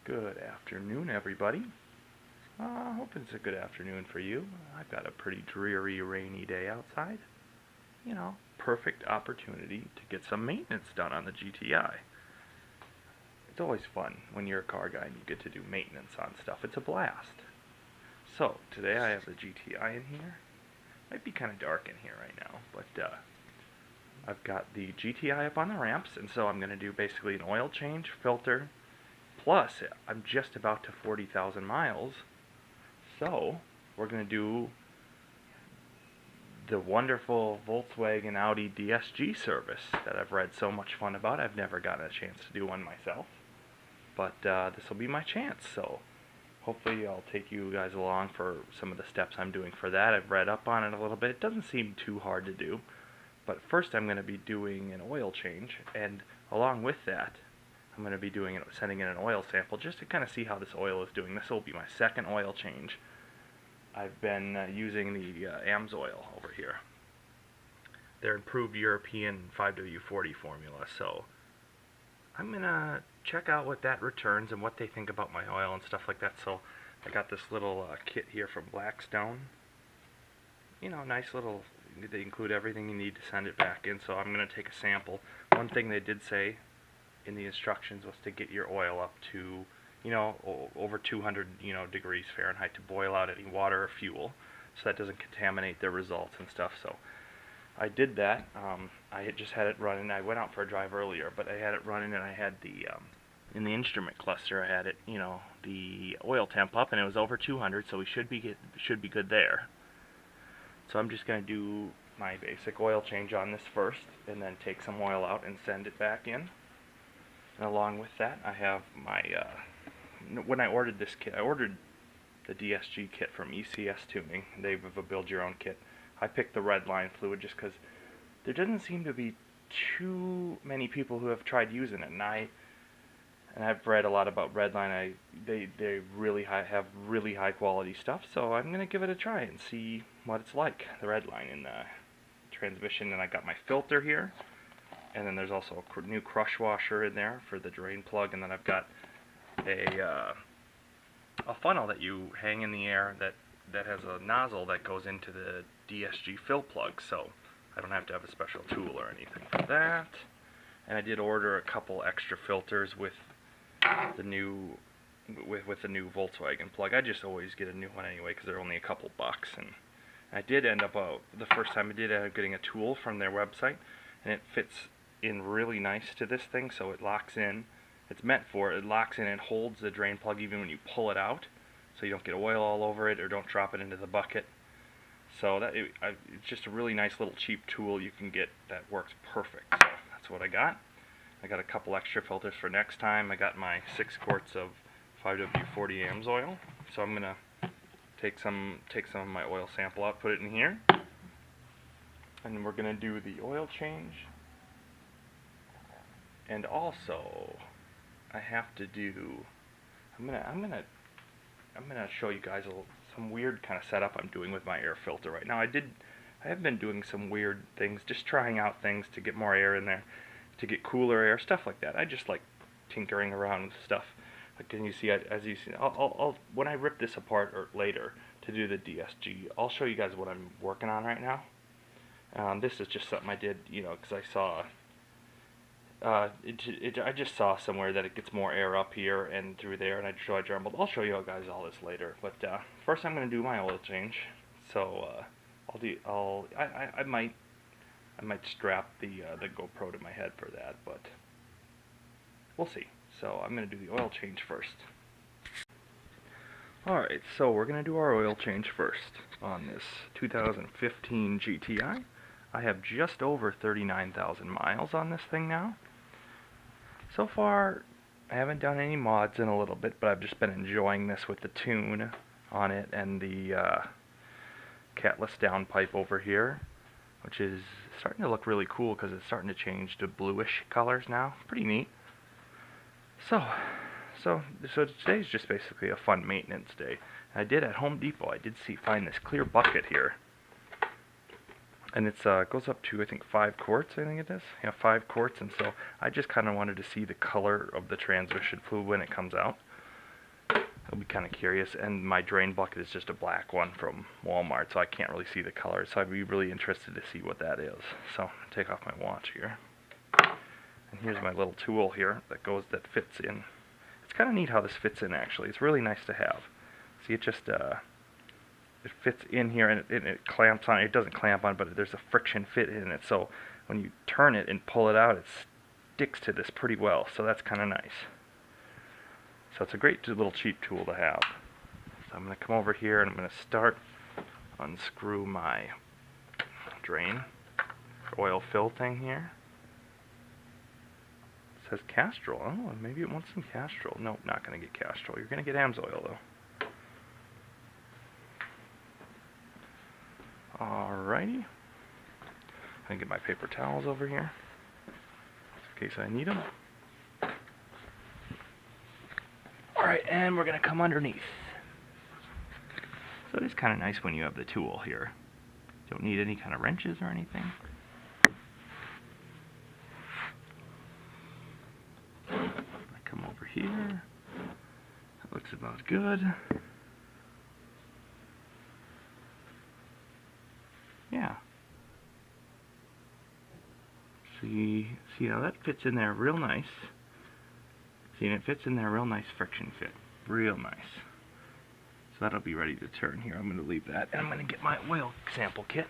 Good afternoon, everybody. I hope it's a good afternoon for you. I've got a pretty dreary, rainy day outside. Perfect opportunity to get some maintenance done on the GTI. It's always fun when you're a car guy and you get to do maintenance on stuff. It's a blast. So, today I have the GTI in here. Might be kind of dark in here right now, but I've got the GTI up on the ramps, and so I'm going to do basically an oil change, filter, plus I'm just about to 40,000 miles, so we're going to do the wonderful Volkswagen Audi DSG service that I've read so much fun about. I've never gotten a chance to do one myself, but this will be my chance, so hopefully I'll take you guys along for some of the steps I'm doing for that. I've read up on it a little bit. It doesn't seem too hard to do, but first I'm going to be doing an oil change, and along with that I'm going to be sending in an oil sample just to kind of see how this oil is doing. This will be my second oil change. I've been using the AMSOIL over here. Their improved European 5W40 formula, so I'm going to check out what that returns and what they think about my oil and stuff like that. So I got this little kit here from Blackstone. Nice little, they include everything you need to send it back in, so I'm going to take a sample. One thing they did say in the instructions was to get your oil up to, over 200, degrees Fahrenheit to boil out any water or fuel, so that doesn't contaminate their results and stuff. So I did that. I had just had it running. I went out for a drive earlier, but I had it running, and I had the in the instrument cluster, I had it, the oil temp up, and it was over 200, so we should be good there. So I'm just going to do my basic oil change on this first, and then take some oil out and send it back in. And along with that, I have my, when I ordered this kit, I ordered the DSG kit from ECS Tuning. They have a build-your-own kit. I picked the red line fluid just because there doesn't seem to be too many people who have tried using it, and I've read a lot about Redline. They really have really high quality stuff, so I'm gonna give it a try and see what it's like. The Redline in the transmission, and I got my filter here, and then there's also a new crush washer in there for the drain plug, and then I've got a funnel that you hang in the air that has a nozzle that goes into the DSG fill plug, so I don't have to have a special tool or anything for that. And I did order a couple extra filters with the new Volkswagen plug. I just always get a new one anyway because they're only a couple bucks, and I did end up the first time I did end up getting a tool from their website, and it fits in really nice to this thing, so it locks in. It's meant for it. It locks in and holds the drain plug even when you pull it out, so you don't get oil all over it or don't drop it into the bucket. So it's just a really nice little cheap tool you can get that works perfect. So that's what I got. I got a couple extra filters for next time. I got my 6 quarts of 5W40 AMSOIL. So I'm gonna take some of my oil sample out, put it in here, and we're gonna do the oil change. And also, I have to do. I'm gonna show you guys some weird kind of setup I'm doing with my air filter right now. I have been doing some weird things, just trying out things to get more air in there, to get cooler air, stuff like that. I just like tinkering around with stuff. Like, can you see? As you see, I'll when I rip this apart or later to do the DSG, I'll show you guys what I'm working on right now. This is just something I did, because I saw. I just saw somewhere that it gets more air up here and through there, and I jumbled. I'll show you guys all this later, but first I'm going to do my oil change. So I might strap the GoPro to my head for that, but we'll see. So I'm going to do the oil change first. Alright, so we're going to do our oil change first on this 2015 GTI. I have just over 39,000 miles on this thing now. So far, I haven't done any mods in a little bit, but I've just been enjoying this with the tune on it and the catless downpipe over here, which is starting to look really cool because it's starting to change to bluish colors now. Pretty neat. So today's just basically a fun maintenance day. I did at Home Depot, find this clear bucket here. And it goes up to, I think, 5 quarts, I think it is. Yeah, 5 quarts, and so I just kind of wanted to see the color of the transmission fluid when it comes out. I'll be kind of curious. And my drain bucket is just a black one from Walmart, so I can't really see the color. So I'd be really interested to see what that is. So I'm gonna take off my watch here. And here's my little tool here that fits in. It's kind of neat how this fits in, actually. It's really nice to have. See, it just it fits in here, and it clamps on. It doesn't clamp on, but there's a friction fit in it. So when you turn it and pull it out, it sticks to this pretty well. So that's kind of nice. So it's a great little cheap tool to have. So I'm going to come over here and I'm going to unscrew my drain oil fill thing here. It says Castrol. Oh, maybe it wants some Castrol. Nope, not going to get Castrol. You're going to get AMSOIL though. Alrighty. I'm going to get my paper towels over here in case I need them. Alright, and we're going to come underneath. So it's kind of nice when you have the tool here. Don't need any kind of wrenches or anything. I come over here. That looks about good. Yeah. See how that fits in there real nice. See, and it fits in there real nice, friction fit. Real nice. So that'll be ready to turn here. I'm going to leave that, and I'm going to get my oil sample kit.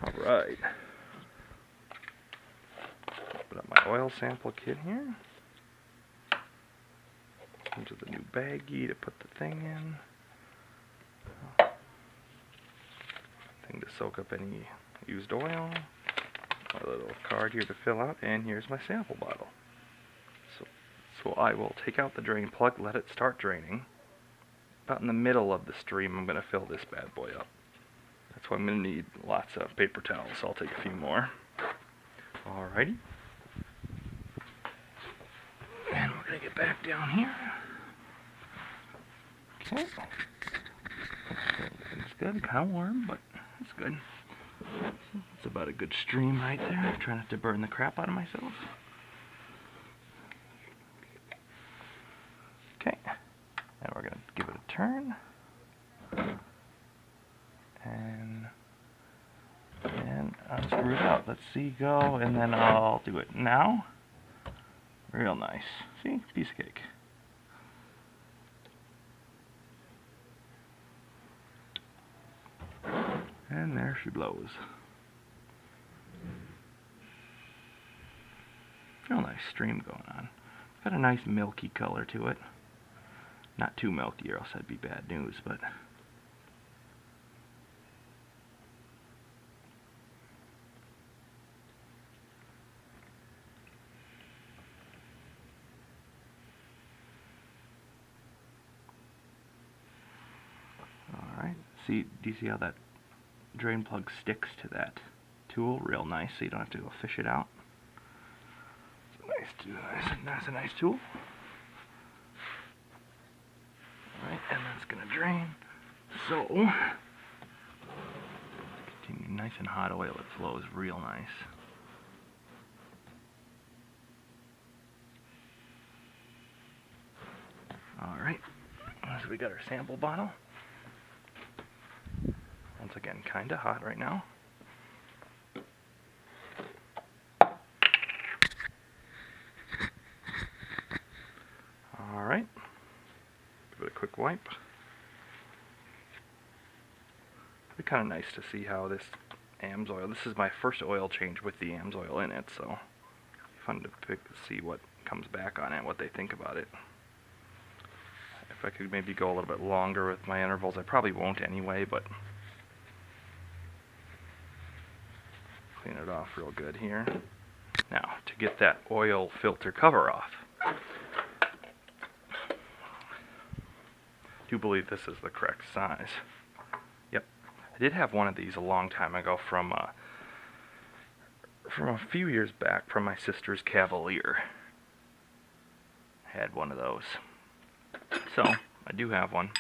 Alright. Put up my oil sample kit here. Into the new baggie to put the thing in. Thing to soak up any used oil. My little card here to fill out, and here's my sample bottle. So I will take out the drain plug, let it start draining. About in the middle of the stream, I'm going to fill this bad boy up. That's why I'm going to need lots of paper towels, so I'll take a few more. Alrighty. And we're going to get back down here. Okay. It's good, kind of warm, but it's good. It's about a good stream right there. Try not to burn the crap out of myself. Okay, and we're going to give it a turn. And unscrew it out. Let's see, go, and then I'll do it now. Real nice. See, piece of cake. And there she blows. Real nice stream going on. Got a nice milky color to it. Not too milky or else that'd be bad news, but alright. See, do you see how that drain plug sticks to that tool? Real nice, so you don't have to go fish it out. That's a nice tool. Alright, and that's going to drain. So, continue nice and hot oil. It flows real nice. Alright, so we got our sample bottle. Once again, kind of hot right now. Alright, give it a quick wipe. It'd be kind of nice to see how this AMSOIL, this is my first oil change with the AMSOIL in it, so fun to see what comes back on it, what they think about it. If I could maybe go a little bit longer with my intervals, I probably won't anyway, but clean it off real good here. Now, to get that oil filter cover off, I do believe this is the correct size. Yep, I did have one of these a long time ago from a few years back from my sister's Cavalier. I had one of those, so I do have one.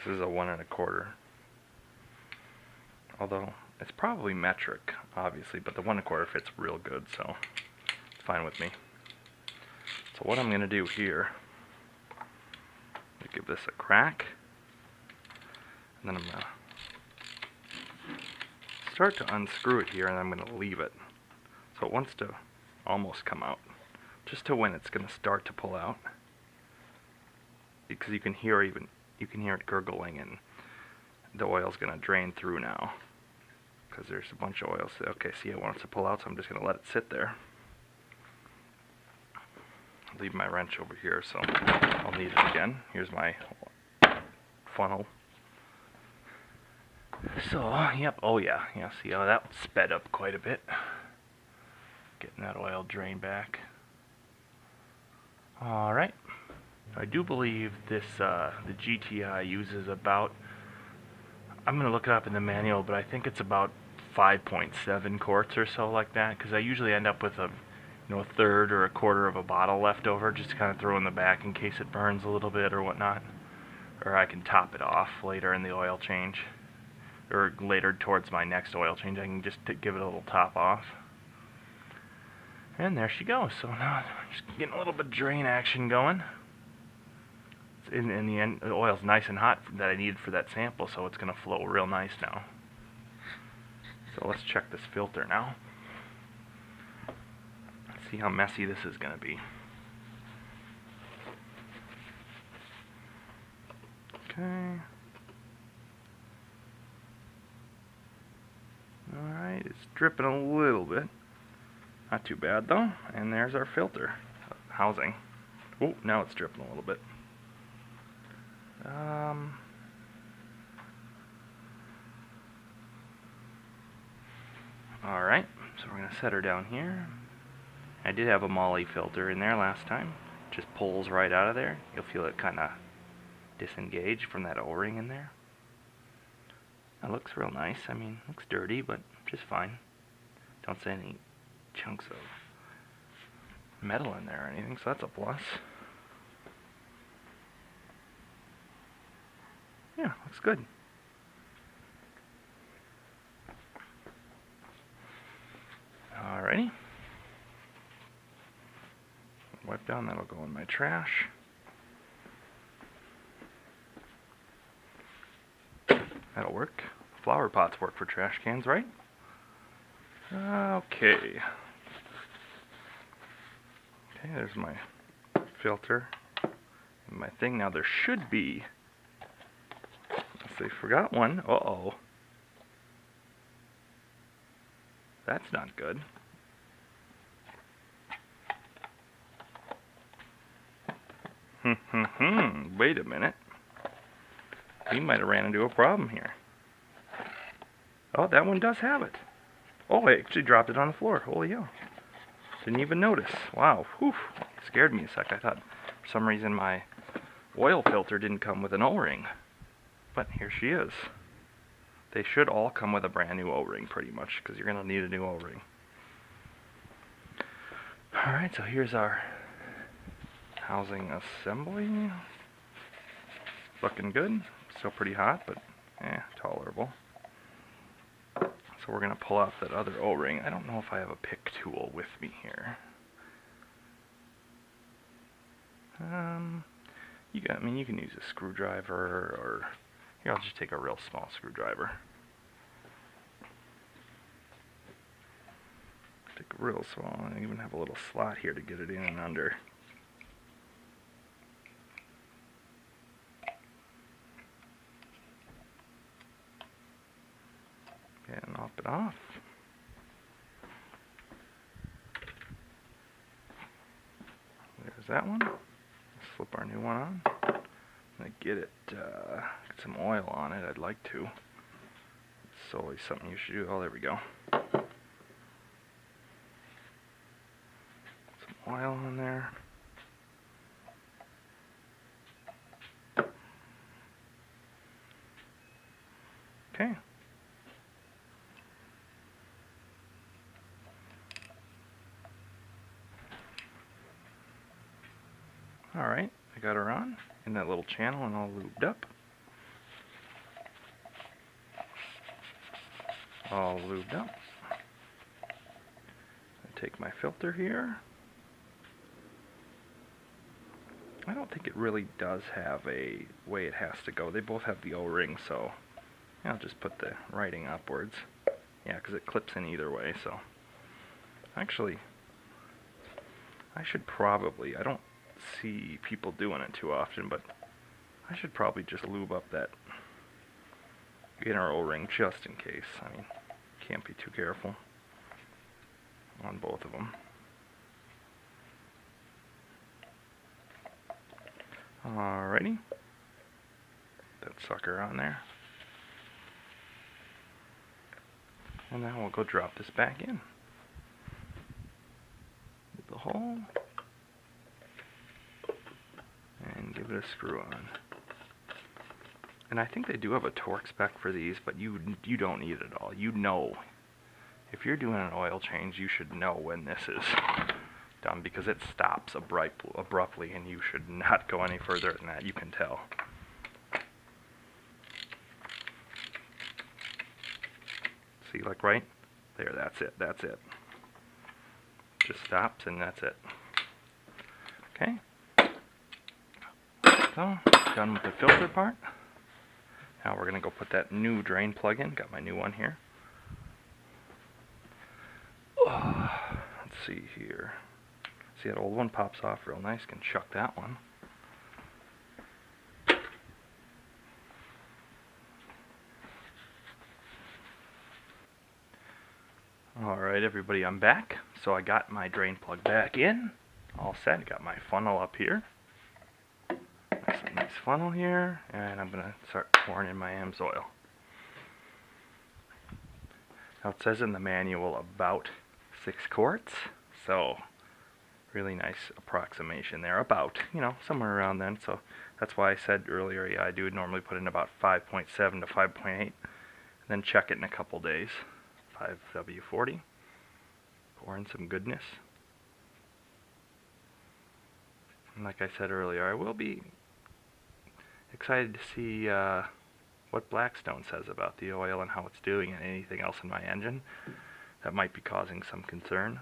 This is a 1 1/4. Although It's probably metric, obviously, but the 1/4 fits real good, so it's fine with me. So what I'm going to do here, give this a crack, and then I'm going to start to unscrew it here, and I'm going to leave it. So it wants to almost come out, just to when it's going to start to pull out, because you can hear it gurgling, and the oil's going to drain through now, because there's a bunch of oil. So, okay, see, it wants to pull out, so I'm just going to let it sit there. Leave my wrench over here, so I'll need it again. Here's my funnel. So, yep, oh yeah, see how that sped up quite a bit. Getting that oil drain back. Alright, I do believe this, the GTI uses about, I'm going to look it up in the manual, but I think it's about 5.7 quarts or so, like that, because I usually end up with a third or a quarter of a bottle left over, just to kind of throw in the back in case it burns a little bit or whatnot. Or I can top it off later in the oil change, or later towards my next oil change. I can just give it a little top off. And there she goes. So now just getting a little bit of drain action going. In the end, the oil's nice and hot that I needed for that sample, so it's going to flow real nice now. So let's check this filter now. See how messy this is going to be. Okay. Alright, it's dripping a little bit. Not too bad though. And there's our filter housing. Oh, now it's dripping a little bit. Alright, so we're going to set her down here. I did have a Molly filter in there last time. Just pulls right out of there. You'll feel it kind of disengage from that O-ring in there. That looks real nice. I mean, looks dirty, but just fine. Don't see any chunks of metal in there or anything, so that's a plus. Yeah, looks good. Alrighty. Wipe down, that'll go in my trash. That'll work. Flower pots work for trash cans, right? Okay. Okay, there's my filter and my thing. Now there should be, let's see, forgot one. Uh-oh. That's not good. Wait a minute. We might have ran into a problem here. Oh, that one does have it. Oh, I actually dropped it on the floor. Holy hell. Didn't even notice. Wow. Whew. Scared me a sec. I thought for some reason my oil filter didn't come with an O-ring. But here she is. They should all come with a brand new O-ring pretty much, because you're going to need a new O-ring. Alright, so here's our housing assembly. Looking good. Still pretty hot, but tolerable. So we're going to pull off that other O-ring. I don't know if I have a pick tool with me here. You can use a screwdriver, or here, I'll just take a real small screwdriver. Take a real small, and I even have a little slot here to get it in and under. And knock it off. There's that one. Let's flip our new one on. I'm gonna get some oil on it. I'd like to. It's always something you should do. Oh, there we go. Some oil on there. Okay. Alright, I got her on in that little channel and all lubed up. all lubed up. I take my filter here. I don't think it really does have a way it has to go. They both have the O-ring, so I'll just put the writing upwards. Yeah, because it clips in either way, so. Actually, I should probably, I don't see people doing it too often, but I should probably just lube up that inner O-ring just in case. I mean, can't be too careful on both of them. Alrighty. That sucker on there. And now we'll go drop this back in. Get the hole. And give it a screw on. And I think they do have a torque spec for these, but you don't need it all. You know, if you're doing an oil change, you should know when this is done, because it stops abruptly, and you should not go any further than that. You can tell. See, like right there, that's it. Just stops, and that's it. Okay. So, done with the filter part. Now we're going to go put that new drain plug in. Got my new one here. Let's see here. See, that old one pops off real nice. Can chuck that one. Alright everybody, I'm back. So I got my drain plug back in. All set. Got my funnel up here. Nice funnel here, and I'm going to start pouring in my AMSOIL. Now it says in the manual about 6 quarts, so really nice approximation there, about, you know, somewhere around then. So that's why I said earlier, yeah, I do normally put in about 5.7 to 5.8, and then check it in a couple days. 5W40, pour in some goodness. And like I said earlier, I will be excited to see what Blackstone says about the oil and how it's doing, and anything else in my engine that might be causing some concern.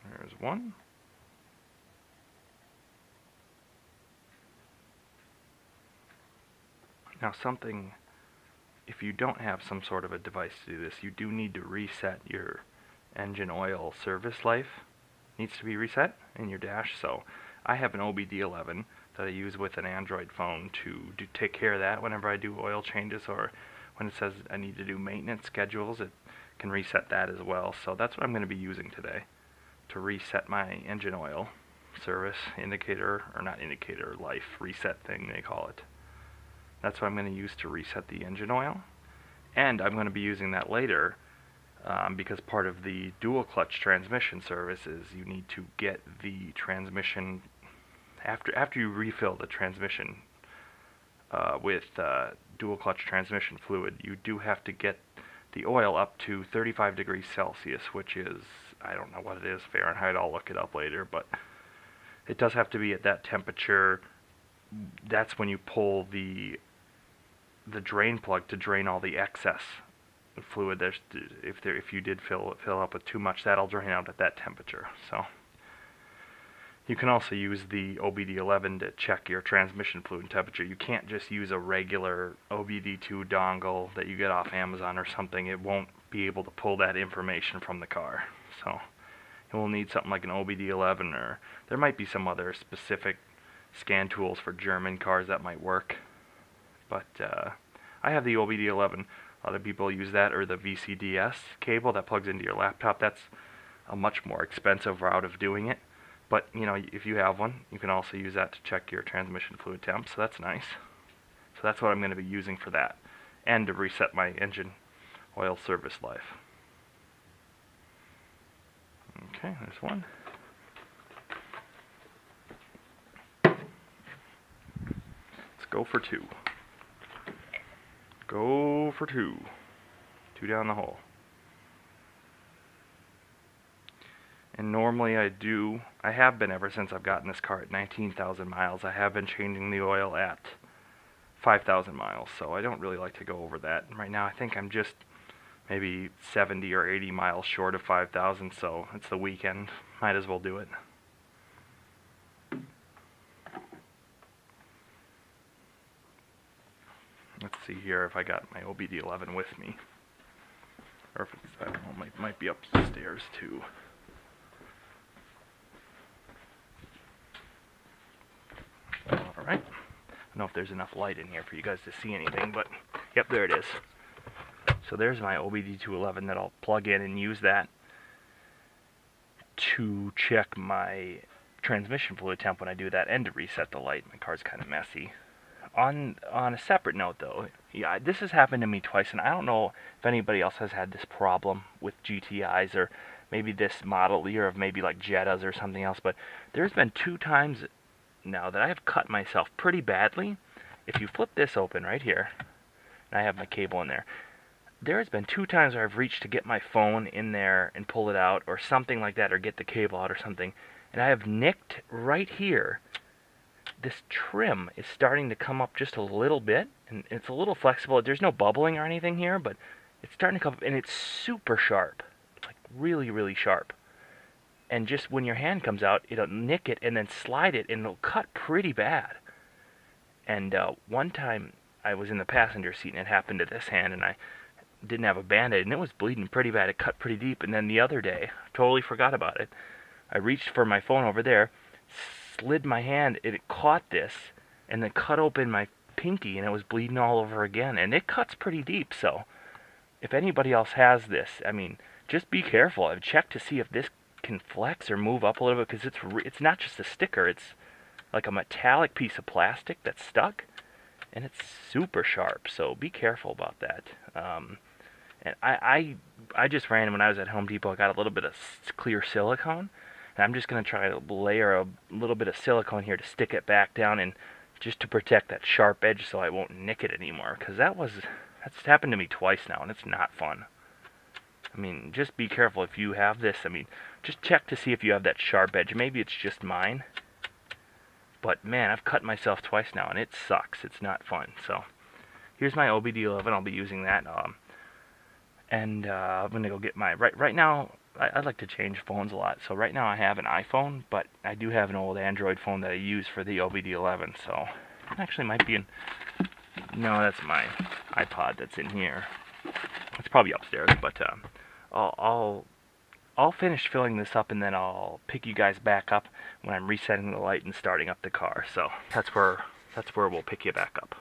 There's one. Now something, if you don't have some sort of a device to do this, you do need to reset your engine oil service life. Needs to be reset in your dash. So I have an OBD11 that I use with an Android phone to take care of that whenever I do oil changes, or when it says I need to do maintenance schedules, it can reset that as well. So that's what I'm going to be using today to reset my engine oil service indicator, or not indicator, life reset thing they call it. That's what I'm going to use to reset the engine oil, and I'm going to be using that later. Because part of the dual clutch transmission service is you need to get the transmission, after you refill the transmission with dual clutch transmission fluid, you do have to get the oil up to 35 degrees Celsius, which is, I don't know what it is, Fahrenheit, I'll look it up later, but it does have to be at that temperature. That's when you pull the drain plug to drain all the excess fluid. If you did fill up with too much, that'll drain out at that temperature. So you can also use the OBD11 to check your transmission fluid temperature. You can't just use a regular OBD2 dongle that you get off Amazon or something. It won't be able to pull that information from the car. So you will need something like an OBD11, or there might be some other specific scan tools for German cars that might work. But I have the OBD11. Other people use that, or the VCDS cable that plugs into your laptop. That's a much more expensive route of doing it. But, you know, if you have one, you can also use that to check your transmission fluid temp, so that's nice. So that's what I'm going to be using for that, and to reset my engine oil service life. Okay, there's one. Let's go for two. Go for two. Two down the hole. And normally I have been ever since I've gotten this car at 19,000 miles. I have been changing the oil at 5,000 miles, so I don't really like to go over that. Right now I think I'm just maybe 70 or 80 miles short of 5,000, so it's the weekend. Might as well do it. Let's see here if I got my OBD11 with me. Or if it's, I don't know, might be upstairs too. Alright. I don't know if there's enough light in here for you guys to see anything, but yep, there it is. So there's my OBD211 that I'll plug in and use that to check my transmission fluid temp when I do that, and to reset the light. My car's kind of messy. On a separate note though, yeah, this has happened to me twice, and I don't know if anybody else has had this problem with GTIs, or maybe this model year of maybe like Jettas or something else, but there's been 2 times now that I have cut myself pretty badly. If you flip this open right here, and I have my cable in there, there has been 2 times where I've reached to get my phone in there and pull it out or something like that, or get the cable out or something, and I have nicked right here. This trim is starting to come up just a little bit, and it's a little flexible. There's no bubbling or anything here, but it's starting to come up, and it's super sharp, like really, really sharp. And just when your hand comes out, it'll nick it and then slide it, and it'll cut pretty bad. And one time I was in the passenger seat, and it happened to this hand, and I didn't have a band-aid, and it was bleeding pretty bad. It cut pretty deep. And then the other day, totally forgot about it, I reached for my phone over there, slid my hand, and it caught this, and then cut open my pinky, and it was bleeding all over again. And it cuts pretty deep, so if anybody else has this, I mean, just be careful. I've checked to see if this can flex or move up a little bit, because it's not just a sticker, it's like a metallic piece of plastic that's stuck, and it's super sharp, so be careful about that. And I just ran, when I was at Home Depot, I got a little bit of clear silicone, and I'm just going to try to layer a little bit of silicone here to stick it back down, and just to protect that sharp edge so I won't nick it anymore, because that's happened to me twice now, and it's not fun. I mean, just be careful if you have this. I mean, just check to see if you have that sharp edge. Maybe it's just mine, but man, I've cut myself twice now, and it sucks. It's not fun. So here's my OBD11. I'll be using that, and I'm gonna go get my right now. I like to change phones a lot, so right now I have an iPhone, but I do have an old Android phone that I use for the OBD11, so it actually might be in, no, that's my iPod that's in here. It's probably upstairs, but I'll finish filling this up, and then I'll pick you guys back up when I'm resetting the light and starting up the car. So that's where we'll pick you back up.